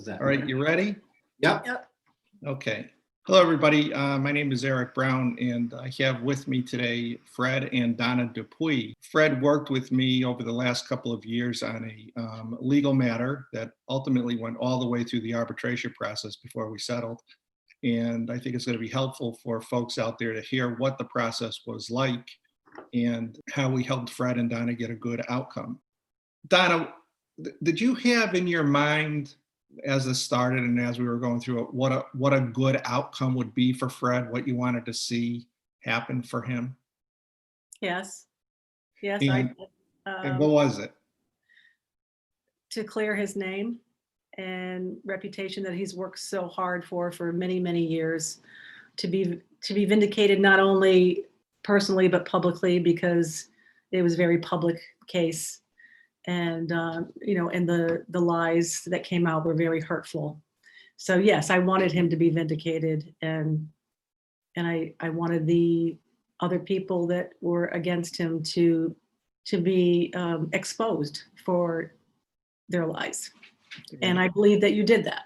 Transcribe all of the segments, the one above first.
How's that? All right, you ready? Yep. Yep. Okay. Hello, everybody. My name is Eric Brown, and I have with me today Fred and Donna DuPuis. Fred worked with me over the last couple of years on a legal matter that ultimately went all the way through the arbitration process before we settled. And I think it's going to be helpful for folks out there to hear what the process was like and how we helped Fred and Donna get a good outcome. Donna, did you have in your mind as this started and as we were going through it, what a good outcome would be for Fred, what you wanted to see happen for him? Yes. Yes, And what was it? to clear his name and reputation that he's worked so hard for many, many years, to be vindicated not only personally but publicly, because it was a very public case. And and the lies that came out were very hurtful. So yes, I wanted him to be vindicated, and I wanted the other people that were against him to be exposed for their lies. And I believe that you did that.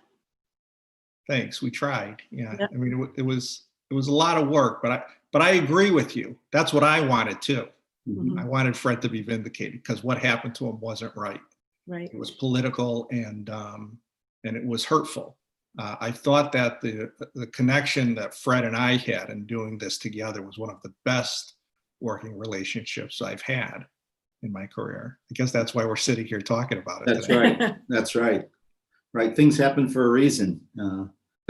Thanks. We tried. Yeah. Yep. I mean, it was a lot of work, but I agree with you. That's what I wanted too. Mhm. I wanted Fred to be vindicated because what happened to him wasn't right. Right. It was political and it was hurtful. I thought that the connection that Fred and I had in doing this together was one of the best working relationships I've had in my career. I guess that's why we're sitting here talking about it That's today. right. That's right. Right. Things happen for a reason.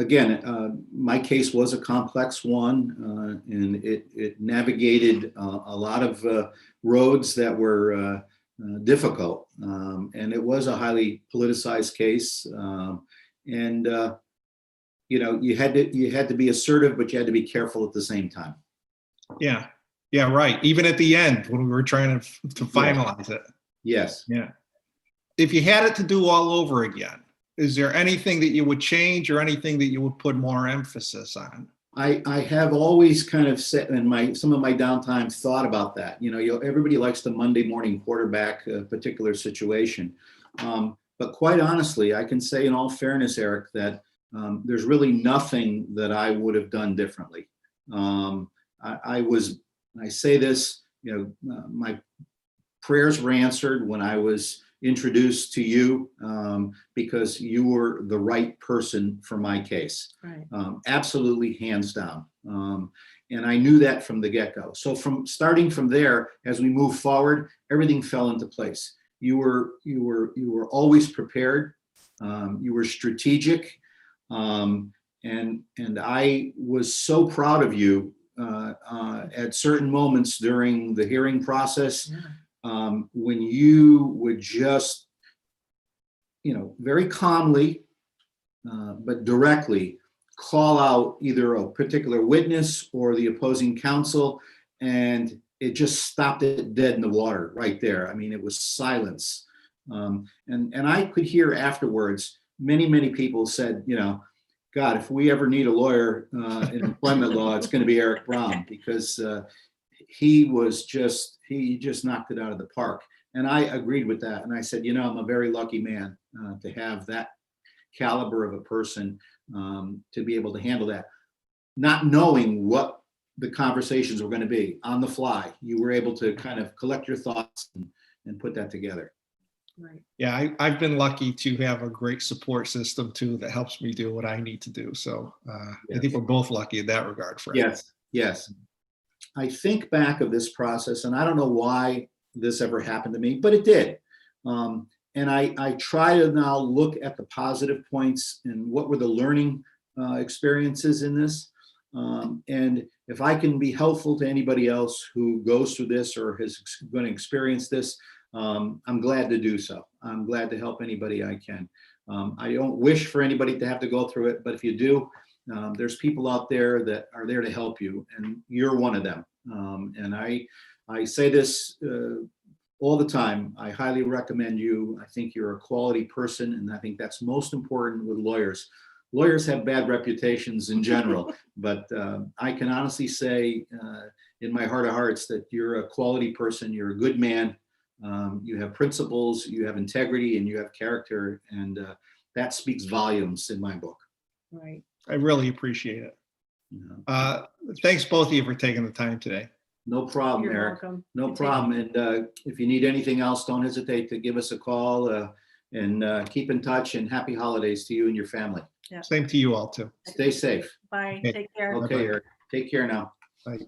Again, my case was a complex one, and it navigated a lot of roads that were difficult, and it was a highly politicized case. You had to be assertive, but you had to be careful at the same time. Yeah. Yeah. Right. Even at the end when we were trying to finalize it. Yes. Yeah. If you had it to do all over again, is there anything that you would change or anything that you would put more emphasis on? I have always kind of set in some of my downtime thought about that. Everybody likes the Monday morning quarterback particular situation. But quite honestly, I can say in all fairness, Eric, that there's really nothing that I would have done differently. I say this, my prayers were answered when I was introduced to you, because you were the right person for my case. Right. Absolutely, hands down. And I knew that from the get-go. So starting from there, as we move forward, everything fell into place. You were always prepared. You were strategic. And I was so proud of you at certain moments during the hearing process. Yeah. When you would just, very calmly, but directly call out either a particular witness or the opposing counsel, and it just stopped it dead in the water right there. I mean, it was silence. And I could hear afterwards, many people said, God, if we ever need a lawyer in employment law, it's going to be Eric Brown, because he just knocked it out of the park. And I agreed with that. And I said, I'm a very lucky man to have that caliber of a person to be able to handle that. Not knowing what the conversations were going to be on the fly, you were able to kind of collect your thoughts and put that together. Right. Yeah, I've been lucky to have a great support system too that helps me do what I need to do. So I think we're both lucky in that regard, Fred. Yes. I think back of this process, and I don't know why this ever happened to me, but it did. And I try to now look at the positive points and what were the learning experiences in this. And if I can be helpful to anybody else who goes through this or is going to experience this, I'm glad to do so. I'm glad to help anybody I can. I don't wish for anybody to have to go through it, but if you do, there's people out there that are there to help you, and you're one of them. And I say this all the time. I highly recommend you. I think you're a quality person, and I think that's most important with lawyers. Lawyers have bad reputations in general, but I can honestly say in my heart of hearts that you're a quality person. You're a good man. You have principles, you have integrity, and you have character. And that speaks volumes in my book. Right. I really appreciate it. You know. Thanks both of you for taking the time today. No problem, You're Eric. welcome. No You take problem. And if you need anything else, don't hesitate to give us a call and keep in touch, and happy holidays to you and your family. Yeah. Same to you all too. Stay safe. Bye. Okay. Take care. Okay, Eric. Take care now. Bye.